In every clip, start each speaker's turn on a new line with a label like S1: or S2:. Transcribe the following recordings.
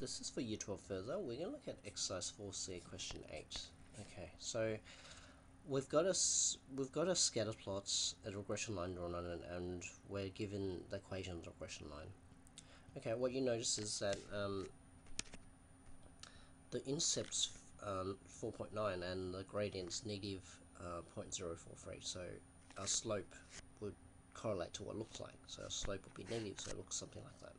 S1: this is for Year 12 further. We're going to look at exercise 4C, question 8. Okay, so we've got a scatter plot, a regression line drawn on it, and we're given the equation of the regression line. Okay, what you notice is that the intercept's 4.9 and the gradient's negative 0.043, so our slope would correlate to what it looks like. So our slope would be negative, so it looks something like that.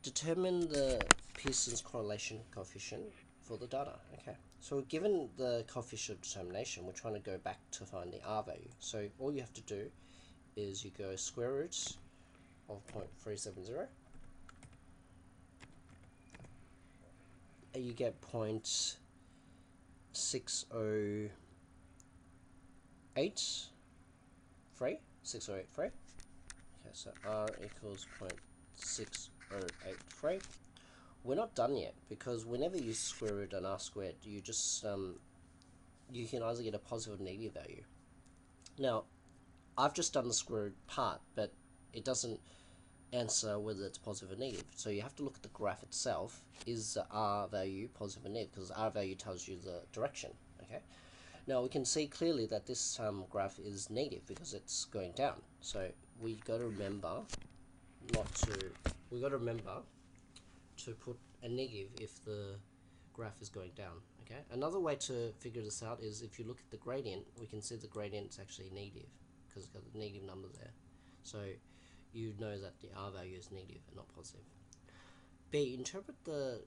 S1: Determine the Pearson's correlation coefficient for the data. Okay, so given the coefficient of determination, we're trying to go back to find the R value. So all you have to do is you go square root of 0.370, and you get 0.6083. 6083. Okay, so R equals 0.6083. We're not done yet, because whenever you square root an R squared, you just you can either get a positive or negative value. Now, I've just done the square root part, but it doesn't answer whether it's positive or negative. So you have to look at the graph itself. Is the R value positive or negative? Because R value tells you the direction. Okay. Now we can see clearly that this graph is negative because it's going down. So we got to remember to put a negative if the graph is going down. Okay. Another way to figure this out is if you look at the gradient, we can see the gradient is actually negative because it's got the negative number there. So you know that the R value is negative and not positive. B, interpret the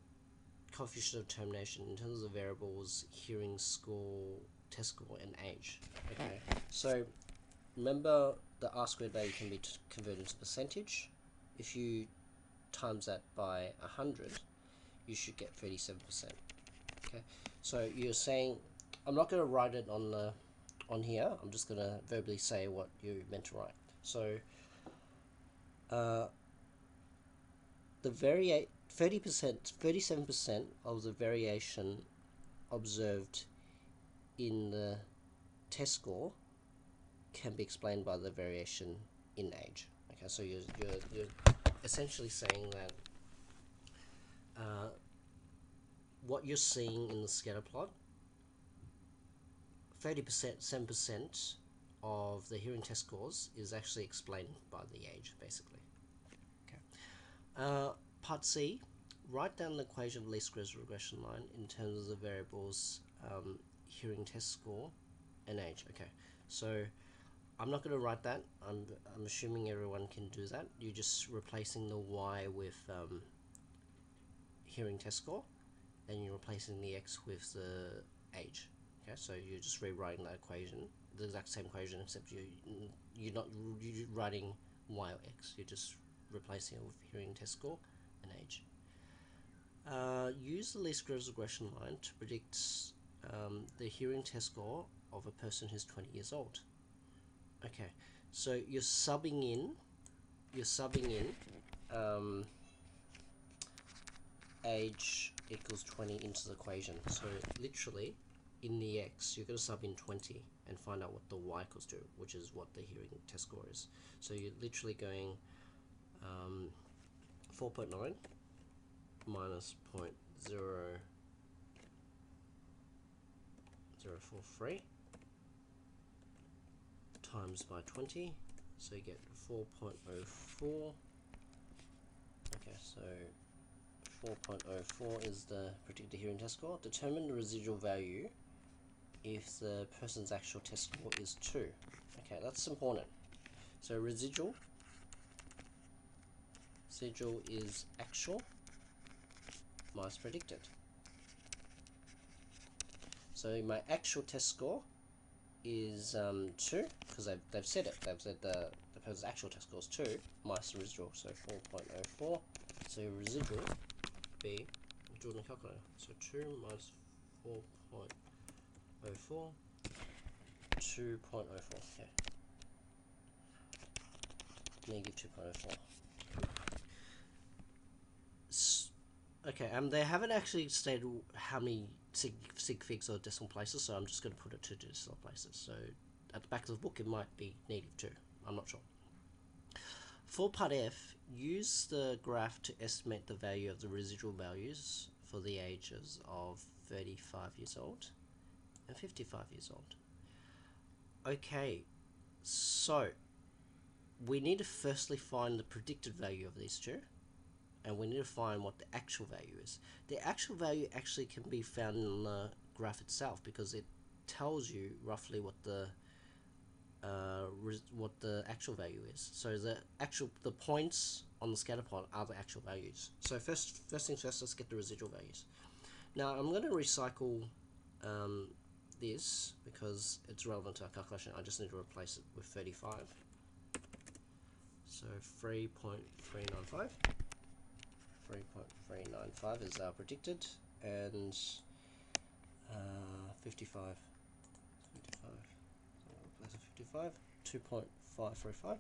S1: coefficient of determination in terms of variables, hearing score, test score, and age. Okay, so remember the R squared value can be converted into percentage. If you times that by 100, you should get 37%. Okay, so you're saying, I'm not going to write it on here. I'm just going to verbally say what you meant to write. So the 37% of the variation observed in the test score can be explained by the variation in age. Okay, so you're essentially saying that what you're seeing in the scatter plot, 7% of the hearing test scores is actually explained by the age, basically. Okay. Part C, write down the equation of least squares regression line in terms of the variables hearing test score and age. Okay, so I'm not going to write that. I'm assuming everyone can do that. You're just replacing the y with hearing test score, and you're replacing the x with the age. Okay, so you're just rewriting that equation, the exact same equation, except you're not writing y or x. You're just replacing it with hearing test score and age. Use the least squares regression line to predict the hearing test score of a person who's 20 years old. Okay, so you're subbing in age equals 20 into the equation. So literally, in the x, you're going to sub in 20 and find out what the y equals to, which is what the hearing test score is. So you're literally going 4.9 minus 0.0043 times by 20, so you get 4.04. Okay, so 4.04 is the predicted hearing test score. Determine the residual value if the person's actual test score is 2. Okay, that's important. So residual is actual minus predicted. So my actual test score is 2, because they've said it. They've said the person's actual test score is 2 minus the residual, so 4.04. So residual be Jordan calculator. So 2 minus 4.04, 2.04. Okay, negative 2.04. Okay, they haven't actually stated how many sig figs or decimal places, so I'm just going to put it to decimal places. So at the back of the book, it might be negative 2. I'm not sure. For part F, use the graph to estimate the value of the residual values for the ages of 35 years old and 55 years old. Okay, so we need to firstly find the predicted value of these two, and we need to find what the actual value is. The actual value actually can be found in the graph itself, because it tells you roughly what the actual value is. So the points on the scatter plot are the actual values. So first things first, let's get the residual values. Now I'm going to recycle this because it's relevant to our calculation. I just need to replace it with 35. So 3.395. 3.395 is our predicted, and 55. 55. 2.535.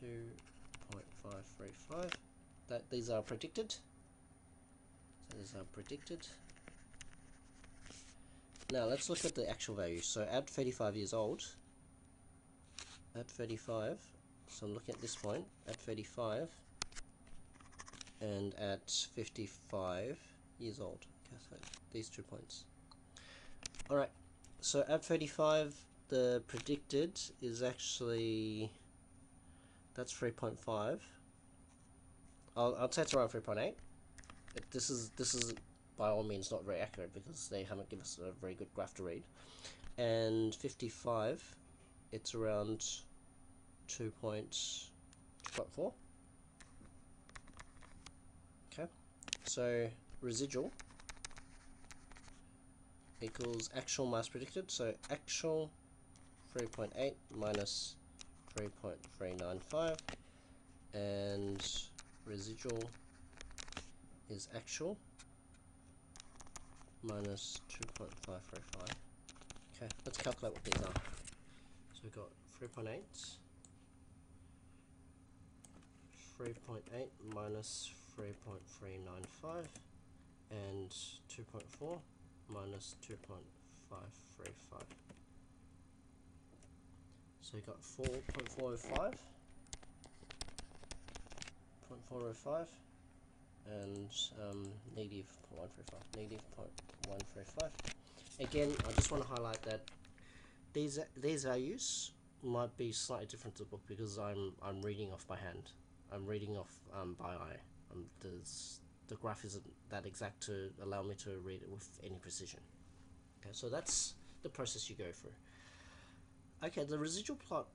S1: 2.535. These are predicted. So these are predicted. Now let's look at the actual value. So at 35 years old, at 35, so I'm looking at this point, at 35 and at 55 years old. Okay, so these 2 points. Alright, so at 35, the predicted is actually, that's 3.5. I'll say it's around 3.8. This is by all means not very accurate because they haven't given us a very good graph to read. And 55, it's around 2.4. Okay, so residual equals actual minus predicted. So actual 3.8 minus 3.395, and residual is actual minus 2.535. Okay, let's calculate what these are. So we've got 3.8 minus 3.395 and 2.4 minus 2.535. So we got 4.405, 0.405, and negative 0.135, negative 0.135. Again, I just want to highlight that these values might be slightly different to the book because I'm reading off by hand. I'm reading off by eye. The graph isn't that exact to allow me to read it with any precision. Okay, so that's the process you go through. Okay, the residual plot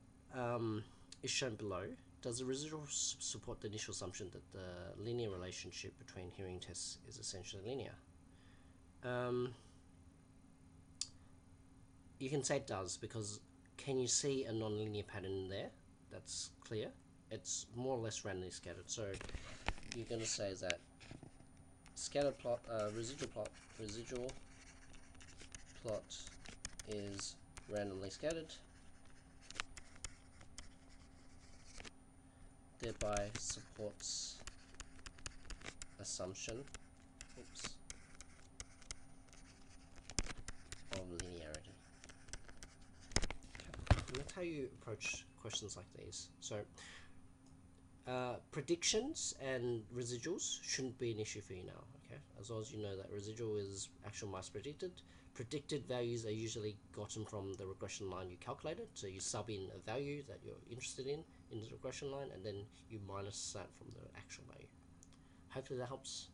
S1: is shown below. Does the residual support the initial assumption that the linear relationship between hearing tests is essentially linear? You can say it does, because can you see a non-linear pattern there? That's clear. It's more or less randomly scattered. So you're going to say that scatter plot, residual plot is randomly scattered, thereby supports assumption of linearity. Okay. And that's how you approach questions like these. So predictions and residuals shouldn't be an issue for you now, okay? As long as you know that residual is actual minus predicted. Predicted values are usually gotten from the regression line you calculated, so you sub in a value that you're interested in the regression line, and then you minus that from the actual value. Hopefully that helps.